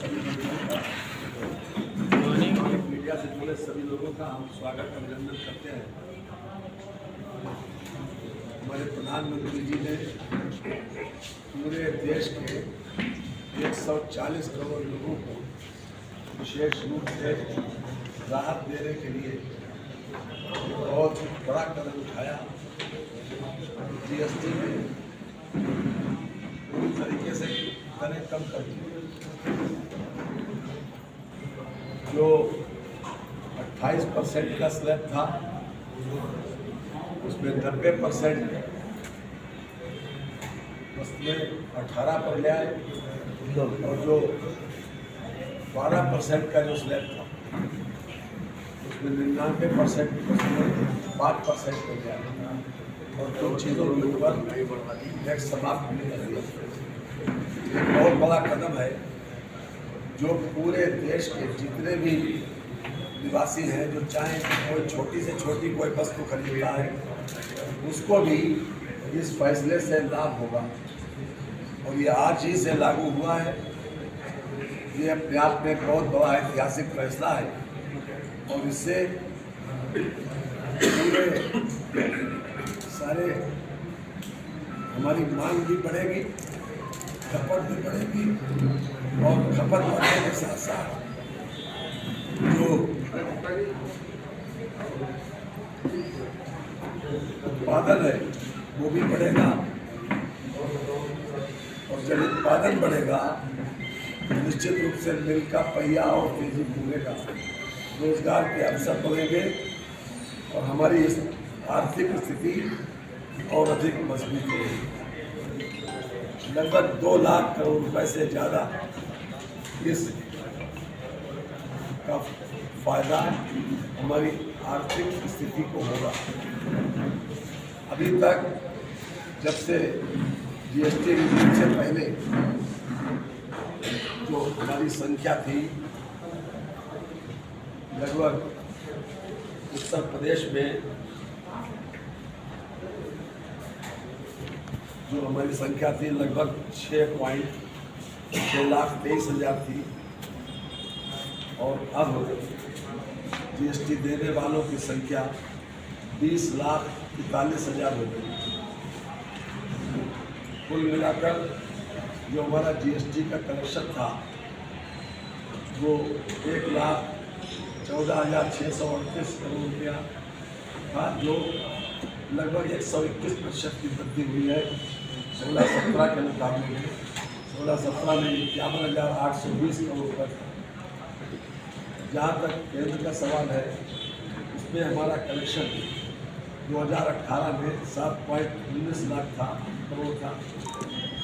सभी मीडिया से जुड़े सभी लोगों का हम स्वागत अभिनंदन करते हैं। हमारे प्रधानमंत्री जी ने पूरे देश के 140 करोड़ लोगों को विशेष रूप से राहत देने के लिए बहुत बड़ा कदम उठाया। जीएसटी में पूरी तरीके से दरें कम कर दी। जो 28% का स्लैब था उसमें 90% वस्तुएं 18 पर ले आए और जो 12% का जो स्लैब था उसमें 99% वस्तुएं 5% पर ले आए और कुछ चीज़ों के ऊपर टैक्स समाप्त नहीं कर दिया। एक बहुत बड़ा कदम है जो पूरे देश के जितने भी निवासी हैं जो चाहें कोई छोटी से छोटी कोई वस्तु खरीदता है उसको भी इस फैसले से लाभ होगा। और ये आज ही से लागू हुआ है। ये अपने आप में बहुत बड़ा ऐतिहासिक फैसला है और इससे पूरे सारे हमारी मांग भी बढ़ेगी, खपत भी बढ़ेगी और खपत बढ़ने के साथ साथ जो उत्पादन है वो भी बढ़ेगा। और जब उत्पादन बढ़ेगा निश्चित रूप से मिल का पहिया और तेजी घूमेगा, रोजगार के अवसर बढ़ेंगे और हमारी इस आर्थिक स्थिति और अधिक मजबूत होगी। लगभग 2 लाख करोड़ रुपए से ज़्यादा इस का फायदा हमारी आर्थिक स्थिति को होगा। अभी तक जब से जीएसटी रिवीजन से पहले जो हमारी संख्या थी लगभग उत्तर प्रदेश में जो हमारी संख्या थी लगभग 6,23,000 थी और अब जीएसटी देने वालों की संख्या 20,41,000 हो गई। कुल मिलाकर जो हमारा जीएसटी का कलेक्शन था वो 1,14,638 करोड़ रुपया था, जो लगभग 121% की वृद्धि हुई है 16-17 के मुकाबले में। 16-17 में 51,820 करोड़ रुपये था। जहाँ तक केंद्र का सवाल है उसमें हमारा कलेक्शन 2018 में 7.19 लाख करोड़ था,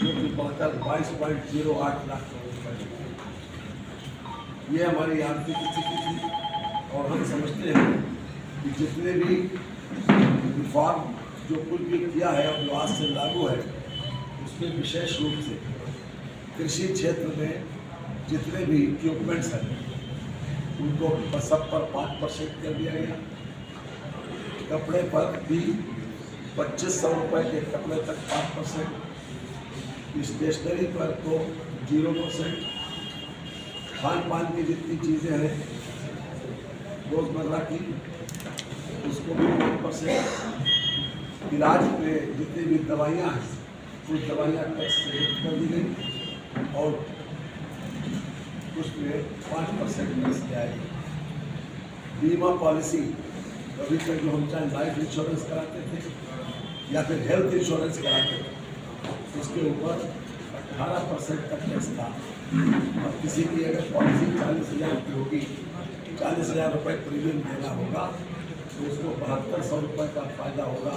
जो कि बढ़कर 22.08 लाख करोड़ रुपये। ये हमारी आर्थिक स्थिति थी और हम समझते हैं कि जितने भी रिफॉर्म जो कुछ भी किया है और जो आज से लागू है उसमें विशेष रूप से कृषि क्षेत्र में जितने भी इक्विपमेंट्स हैं उनको सब पर 5% कर दिया गया। कपड़े पर भी 2,500 रुपये के कपड़े तक 5%, स्टेशनरी पर तो 0%, खान पान की जितनी चीज़ें हैं रोज़मर्रा की उसको भी 5%, इलाज में जितनी भी दवाइयाँ हैं कुछ दवाइयाँ टैक्स से मुक्त कर दी गई और उसमें 5% टैक्स जाएगी। बीमा पॉलिसी अभी तक जो हम चाहे लाइफ इंश्योरेंस कराते थे या फिर हेल्थ इंश्योरेंस कराते थे उसके ऊपर 18% का टैक्स था। और किसी की अगर पॉलिसी 40,000 की होगी, 40,000 रुपये प्रीमियम देना होगा तो उसको 7200 रुपये का फ़ायदा होगा।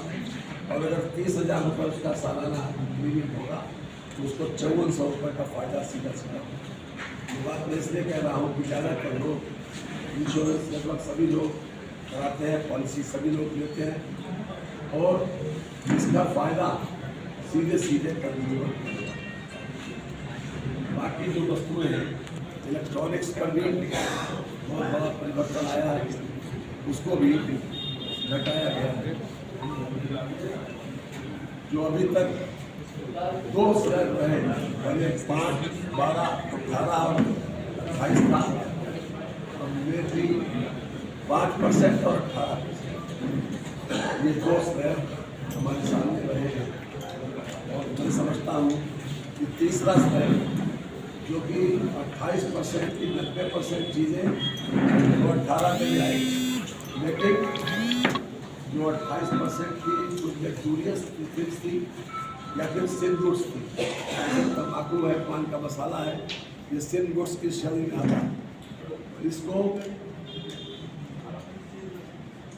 और अगर 30,000 रुपये उसका सालाना प्रीमियम होगा तो उसको 5400 रुपये का फ़ायदा सीधा होगा। ये बात मैं इसलिए कह रहा हूँ कि ज़्यादातर लोग इंश्योरेंस लगभग सभी लोग कराते हैं, पॉलिसी सभी लोग लेते हैं और इसका फ़ायदा सीधे सीधे कंज्यूमर को होगा। बाकी जो वस्तुएँ हैं इलेक्ट्रॉनिक्स पर भी बहुत बड़ा परिवर्तन आया है, उसको भी घटाया गया है। जो अभी तक 2 स्लैब रहे, पहले 5, 12, 18 और 28 था, और मेरी 5% और 18%, ये दो स्लैब हमारे सामने रहे हैं। और मैं समझता हूँ कि तीसरा स्लैब जो कि 28% की 90% चीज़ें वो 18 में आएगी, लेकिन जो 28% की कुछ लग्जूरियस थिंग्स थी या फिर सिन गुड्स थी, तम्बाकू है, पान का मसाला है, ये सिन गुड्स की श्रेणी में आता है। इसको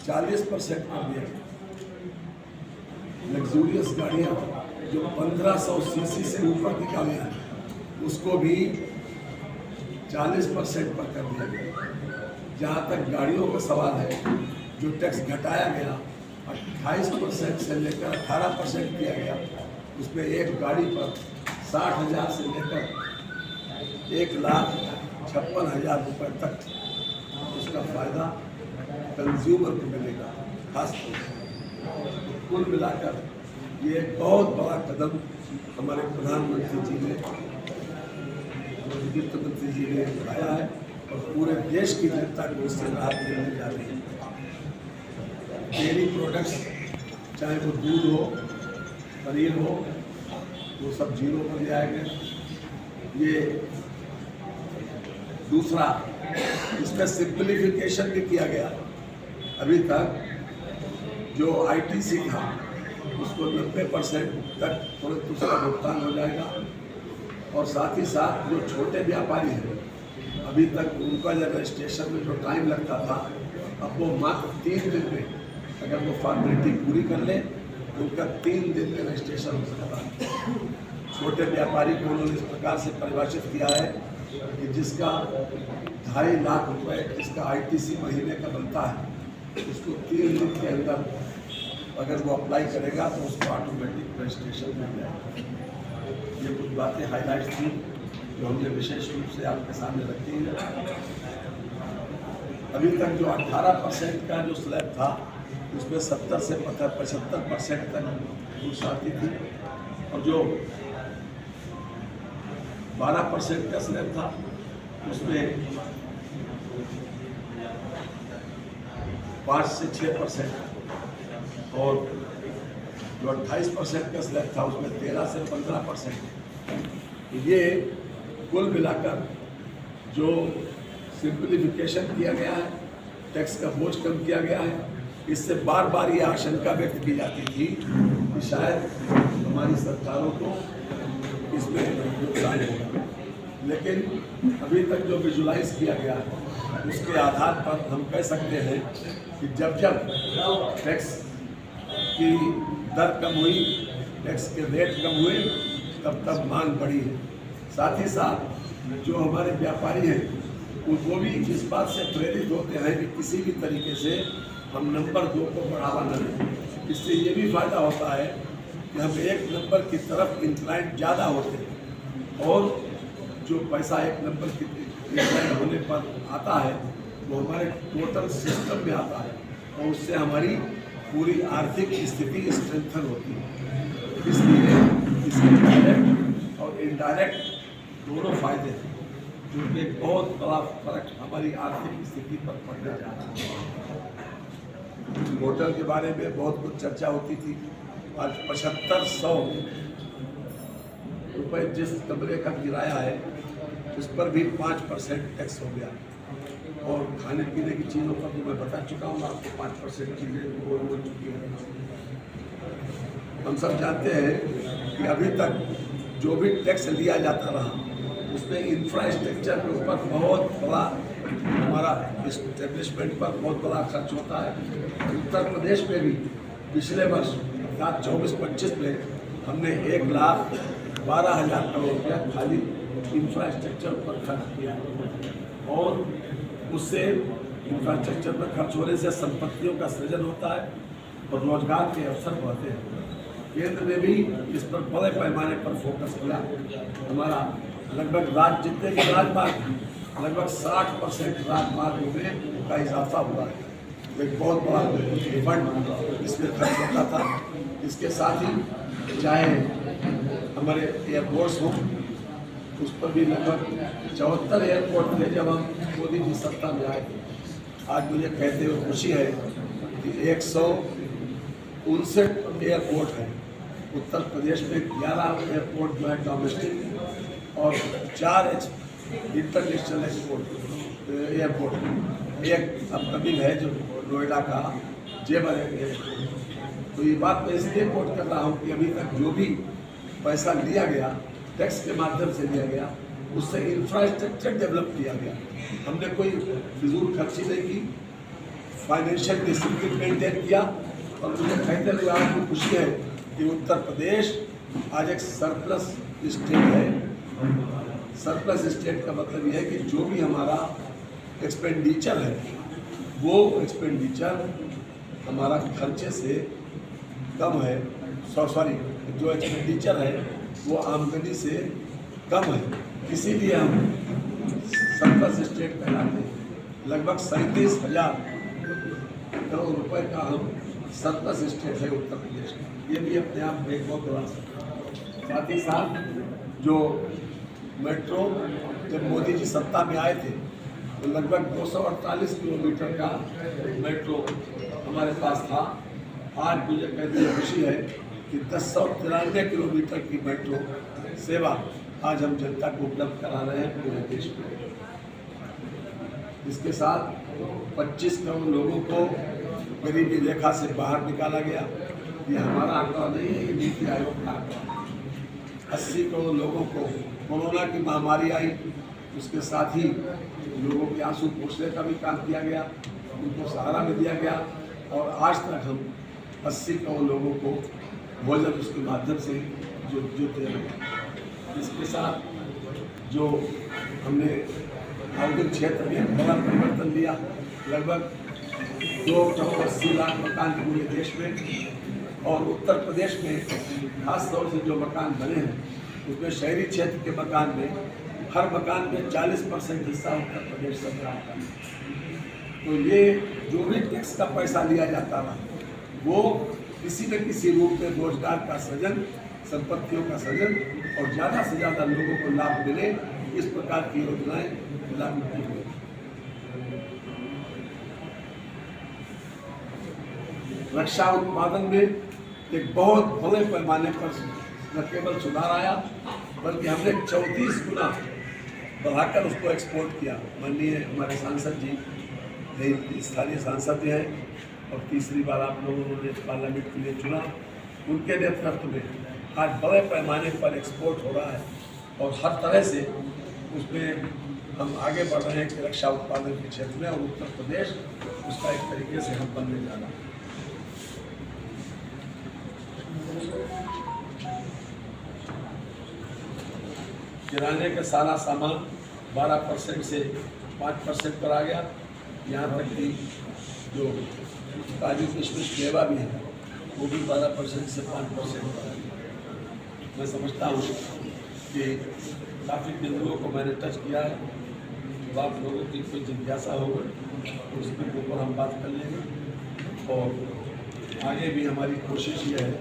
40% कर दिया। लग्जूरियस गाड़ियाँ जो 1500 सीसी से ऊपर की गाड़ियाँ हैं उसको भी 40% पर कर दिया गया। जहाँ तक गाड़ियों का सवाल है, जो टैक्स घटाया गया 28% से लेकर 18% किया गया, उसमें एक गाड़ी पर 60,000 से लेकर 1,56,000 रुपये तक उसका फ़ायदा कंज्यूमर को मिलेगा। खास तौर से कुल मिलाकर ये एक बहुत बड़ा कदम हमारे प्रधानमंत्री जी ने, वित्त मंत्री जी ने उठाया है और पूरे देश की जनता को इससे राहत मिलने जा रही है। डेयरी प्रोडक्ट्स, चाहे वो दूध हो, पनीर हो, वो सब जीरो पर ले आए गए। ये दूसरा, इसमें सिंप्लीफिकेशन भी किया गया। अभी तक जो ITC था उसको 90% तक तुरंत उसका भुगतान हो जाएगा। और साथ ही साथ जो छोटे व्यापारी हैं, अभी तक उनका जब रजिस्ट्रेशन में जो टाइम लगता था, अब वो मात्र 3 दिन में, अगर वो फॉर्मेलिटी पूरी कर ले तो उनका 3 दिन में रजिस्ट्रेशन हो सकता है। छोटे व्यापारी को उन्होंने इस प्रकार से परिभाषित किया है कि जिसका 2.5 लाख रुपए इसका ITC महीने का बनता है, उसको 3 दिन के अंदर अगर वो अप्लाई करेगा तो उसको ऑटोमेटिक रजिस्ट्रेशन मिल जाएगा। ये कुछ बातें हाईलाइट थी जो हमने विशेष रूप से आपके सामने रखी है। अभी तक जो 18% का जो स्लैब था उसमें 70 से 75% तक घूस आती थी, और जो 12% का स्लैब था उसमें 5 से 6%, और जो 28% का स्लैब था उसमें 13 से 15%। ये कुल मिलाकर जो सिंप्लीफिकेशन किया गया है, टैक्स का बोझ कम किया गया है, इससे बार बार ये आशंका व्यक्त की जाती थी कि शायद हमारी सरकारों को इसमें नुकसान होगा। लेकिन अभी तक जो विजुलाइज किया गया है उसके आधार पर हम कह सकते हैं कि जब जब टैक्स की दर कम हुई, टैक्स के रेट कम हुए, तब तब मांग बढ़ी है। साथ ही साथ जो हमारे व्यापारी हैं वो भी इस बात से प्रेरित होते हैं कि किसी भी तरीके से हम नंबर 2 को बढ़ावा न दें। इससे ये भी फायदा होता है कि हम एक नंबर की तरफ इंक्लाइंड ज़्यादा होते हैं, और जो पैसा एक नंबर की इंक्लाइंड होने पर आता है वो हमारे टोटल सिस्टम में आता है, और उससे हमारी पूरी आर्थिक स्थिति स्ट्रेंथन होती है। इसलिए इसके डायरेक्ट और इनडायरेक्ट दोनों फायदे हैं, जो एक बहुत बड़ा फर्क हमारी आर्थिक स्थिति पर पड़ने जा रहा है। होटल के बारे में बहुत कुछ चर्चा होती थी। आज 7500 रुपये जिस कमरे का किराया है उस पर भी 5% टैक्स हो गया, और खाने पीने की चीज़ों पर तो मैं बता चुका हूँ आपको, 5% चीज़ें हो चुकी हैं। हम सब जानते हैं कि अभी तक जो भी टैक्स लिया जाता रहा उसमें इंफ्रास्ट्रक्चर के ऊपर बहुत बड़ा, हमारा इस्टेब्लिशमेंट पर बहुत बड़ा खर्च होता है। उत्तर प्रदेश में भी पिछले वर्ष 2024-25 में हमने 1,12,000 करोड़ रुपया खाली इंफ्रास्ट्रक्चर पर खर्च किया, और उससे इंफ्रास्ट्रक्चर पर खर्च होने से संपत्तियों का सृजन होता है और रोजगार के अवसर बढ़ते हैं। केंद्र ने भी इस पर बड़े पैमाने पर फोकस किया। हमारा लगभग जितने भी राजमार्ग, लगभग 60% राजमार्गों में का इजाफा हुआ है। एक बहुत बड़ा फंड इसमें खर्च होता था। इसके साथ ही चाहे हमारे एयरपोर्ट्स हो, उस पर भी लगभग 74 एयरपोर्ट थे जब हम मोदी जी सत्ता में आए थे। आज मुझे कहते हुए खुशी है कि 159 एयरपोर्ट हैं। उत्तर प्रदेश में 11 एयरपोर्ट जो है डोमेस्टिक और 4 इंटरनेशनल एयरपोर्ट, एक अपकमिंग है जो नोएडा का जेवर एयरपोर्ट। तो ये बात मैं इसलिए कोट कर रहा हूँ कि अभी तक जो भी पैसा लिया गया टैक्स के माध्यम से लिया गया, उससे इंफ्रास्ट्रक्चर डेवलप किया गया। हमने कोई फिजूल खर्ची नहीं की, फाइनेंशियल डिसिप्लिन मेंटेन किया। और मुझे कहते हुए आपको खुशी है कि उत्तर प्रदेश आज एक सरप्लस स्टेट है। सरप्लस स्टेट का मतलब यह है कि जो भी हमारा एक्सपेंडिचर है वो एक्सपेंडिचर हमारा खर्चे से कम है, जो एक्सपेंडिचर है वो आमदनी से कम है, इसीलिए हम सरप्लस स्टेट कहलाते हैं। लगभग 37,000 करोड़ रुपए का हम सरप्लस स्टेट है उत्तर प्रदेश का। ये भी अपने आप में एक बहुत बड़ा साथ ही साथ जो मेट्रो जब मोदी जी सत्ता में आए थे तो लगभग 248 किलोमीटर का मेट्रो हमारे पास था। आज मुझे कहते हुए खुशी है कि 1093 किलोमीटर की मेट्रो सेवा आज हम जनता को उपलब्ध करा रहे हैं पूरे देश में। इसके साथ 25 करोड़ लोगों को गरीबी रेखा से बाहर निकाला गया। ये हमारा आंकड़ा नहीं है, ये नीति आयोग का आंकड़ा। 80 करोड़ लोगों को कोरोना की महामारी आई, उसके साथ ही लोगों के आंसू पोंछने का भी काम किया गया, उनको सहारा भी दिया गया। और आज तक हम 80 करोड़ लोगों को भोजन उसके माध्यम से जो दे रहे हैं। इसके साथ जो हमने औद्योगिक क्षेत्र में बड़ा परिवर्तन लिया, लगभग 2.80 लाख मकान पूरे देश में। और उत्तर प्रदेश में खास तौर से जो मकान बने हैं उसमें शहरी क्षेत्र के मकान में हर मकान में 40% हिस्सा उत्तर प्रदेश सरकार का। तो ये जो भी टैक्स का पैसा लिया जाता रहा वो किसी न किसी रूप में रोजगार का सृजन, संपत्तियों का सृजन और ज़्यादा से ज़्यादा लोगों को लाभ मिले, इस प्रकार की योजनाएं लागू की गई। रक्षा उत्पादन में एक बहुत बड़े पैमाने पर न केवल सुधार आया बल्कि हमने 34 गुना बढ़ाकर उसको एक्सपोर्ट किया। माननीय हमारे सांसद जी स्थानीय सांसद हैं और तीसरी बार आप लोगों ने पार्लियामेंट के लिए चुना, उनके नेतृत्व में आज बड़े पैमाने पर एक्सपोर्ट हो रहा है। और हर तरह से उसमें हम आगे बढ़ रहे हैं कि रक्षा उत्पादन के क्षेत्र में, और उत्तर प्रदेश उसका एक तरीके से हम बनने जा रहा है। किराने का सारा सामान 12% से 5% पर आ गया। यहाँ तक कि जो काजू किशमिश मेवा भी है वो भी 12% से 5% पर आ गया। मैं समझता हूँ कि काफ़ी बिंदुओं को मैंने टच किया है। तो आप लोगों की कोई जिज्ञासा होगी तो उसके ऊपर हम बात कर लेंगे। और आगे भी हमारी कोशिश ये है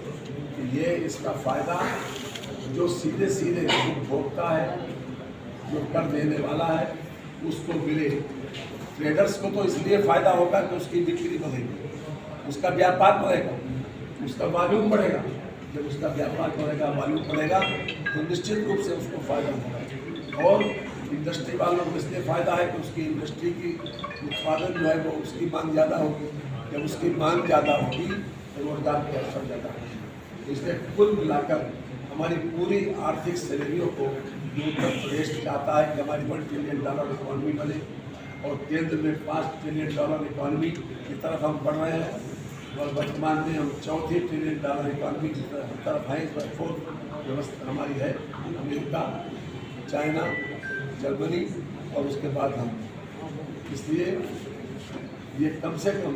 कि ये इसका फ़ायदा जो सीधे सीधे उपभोक्ता है, जो कर देने वाला है, उसको मिले। ट्रेडर्स को तो इसलिए फ़ायदा होगा कि उसकी बिक्री बढ़ेगी, उसका व्यापार बढ़ेगा, उसका वॉल्यूम बढ़ेगा। जब उसका व्यापार बढ़ेगा, वॉल्यूम बढ़ेगा तो निश्चित रूप से उसको फ़ायदा होगा। और इंडस्ट्री वालों को इसलिए फ़ायदा है कि उसकी इंडस्ट्री की उत्पादन जो है वो उसकी मांग ज़्यादा होगी। जब उसकी मांग ज़्यादा होगी तो रोजगार के अवसर ज़्यादा होंगे। इसलिए कुल मिलाकर हमारी पूरी आर्थिक श्रेणियों को उत्तर प्रदेश चाहता है कि हमारी $1 ट्रिलियन इकॉनमी बने और केंद्र में $5 ट्रिलियन इकॉनमी की तरफ हम बढ़ रहे हैं। और वर्तमान में हम $4 ट्रिलियन इकॉनमी की तरफ हैं। इस पर 4th व्यवस्था हमारी है अमेरिका, चाइना, जर्मनी और उसके बाद हम। इसलिए ये कम से कम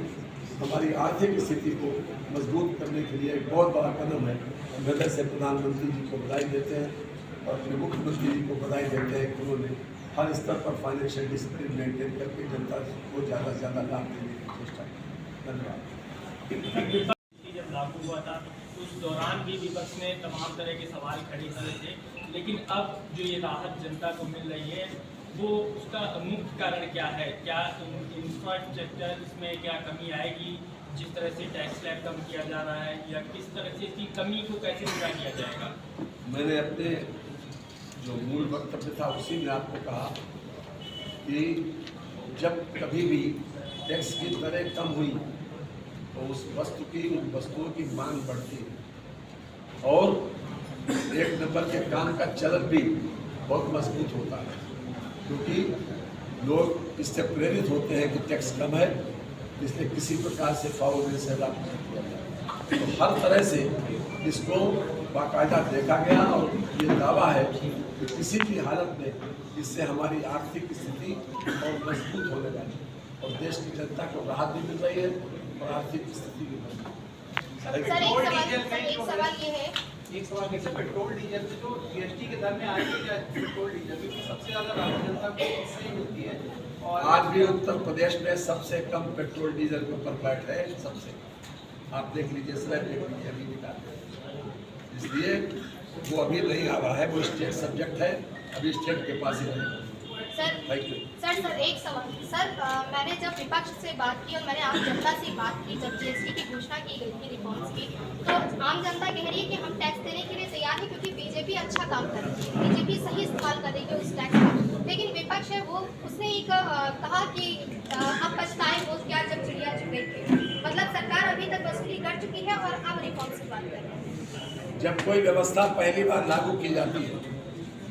हमारी आर्थिक स्थिति को मजबूत करने के लिए एक बहुत बड़ा कदम है। हृदय से प्रधानमंत्री जी को बधाई देते हैं और अपने मुख्यमंत्री जी को बधाई देते हैं कि उन्होंने हर स्तर पर फाइनेंशियल डिसिप्लिन मेंटेन करके जनता को ज़्यादा से ज़्यादा लाभ देने की चेष्टा की। धन्यवाद। जब लागू हुआ था उस दौरान भी विपक्ष ने तमाम तरह के सवाल खड़े किए थे लेकिन अब जो ये राहत जनता को मिल रही है वो उसका मुख्य कारण क्या है? क्या इंफ्रास्ट्रक्चर इसमें क्या कमी आएगी? जिस तरह से टैक्स स्लैब कम किया जा रहा है, या किस तरह से इसकी कमी को कैसे पूरा किया जाएगा? मैंने अपने जो मूल वक्तव्य था उसी में आपको कहा कि जब कभी भी टैक्स की दरें कम हुई तो उस उन वस्तुओं की मांग बढ़ती है और एक नंबर के काम का चलन भी बहुत मजबूत होता है, क्योंकि लोग इससे प्रेरित होते हैं कि टैक्स कम है, इसलिए किसी प्रकार से फाउल से लाभ नहीं किया जाए। तो हर तरह से इसको बाकायदा देखा गया और ये दावा है कि किसी भी हालत में इससे हमारी आर्थिक स्थिति और मजबूत होने वाली और देश की जनता को राहत भी मिल रही है और आर्थिक स्थिति भी बन रही है। एक सवाल जैसे पेट्रोल डीजल में जो जीएसटी के दर में आएगी या पेट्रोल डीजल में सबसे ज़्यादा राहत जनता को इससे ही मिलती है, और आज भी उत्तर प्रदेश में सबसे कम पेट्रोल डीजल के ऊपर बैठ है, सबसे। आप देख लीजिए, स्लैब देख लीजिए, अभी निकाल, इसलिए वो अभी नहीं आ रहा है, वो स्टेट सब्जेक्ट है, अभी स्टेट के पास ही रहेगा। सर एक सवाल सर, मैंने जब विपक्ष से बात की और मैंने आम जनता से बात की, जब जीएसटी की घोषणा की गई थी रिफॉर्म्स की, तो आम जनता कह रही है कि हम टैक्स देने के लिए तैयार हैं क्योंकि बीजेपी अच्छा काम कर रही है, बीजेपी सही इस्तेमाल करेगी उस टैक्स का। लेकिन विपक्ष है वो उसने एक कहा कि अब पछताए वो क्या जब चिड़िया चुग गई थी, मतलब सरकार अभी तक वसूली कर चुकी है और अब रिफॉर्म्स की बात कर रही है। जब कोई व्यवस्था पहली बार लागू की जाती है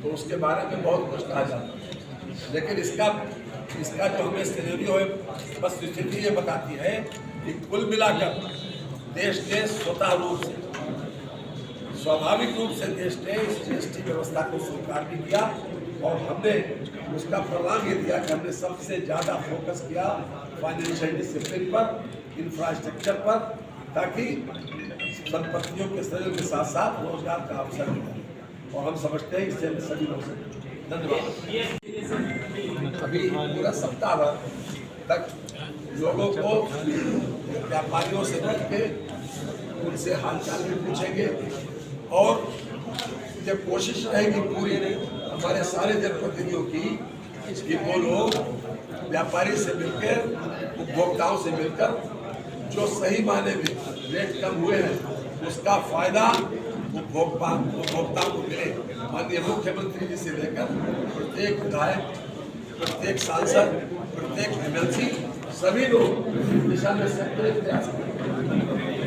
तो उसके बारे में बहुत कुछ कहा जाता है, लेकिन इसका जो हमें सिनेरियो है, बस स्थिति ये बताती है कि कुल मिलाकर देश ने स्वतः रूप से, स्वाभाविक रूप से देश ने इस जीएसटी व्यवस्था को स्वीकार भी किया और हमने उसका परिणाम ये दिया कि हमने सबसे ज़्यादा फोकस किया फाइनेंशियल डिसिप्लिन पर, इंफ्रास्ट्रक्चर पर, ताकि संपत्तियों के सहयोग के साथ साथ रोजगार का अवसर मिले, और हम समझते हैं इससे सभी लोग। धन्यवाद। अभी पूरा सप्ताह भर तक लोगों को, व्यापारियों से मिल के उनसे हालचाल भी पूछेंगे और जब कोशिश रहेगी पूरी हमारे सारे जनप्रतिनिधियों की कि वो लोग व्यापारी से मिलकर, उपभोक्ताओं से मिलकर जो सही मायने में रेट कम हुए हैं उसका फायदा उपभोक्ताओं को मिले। माननीय मुख्यमंत्री जी से लेकर प्रत्येक विधायक, प्रत्येक सांसद, प्रत्येक एमएलसी, सभी लोग इस दिशा में सक्रिय प्रयास करें।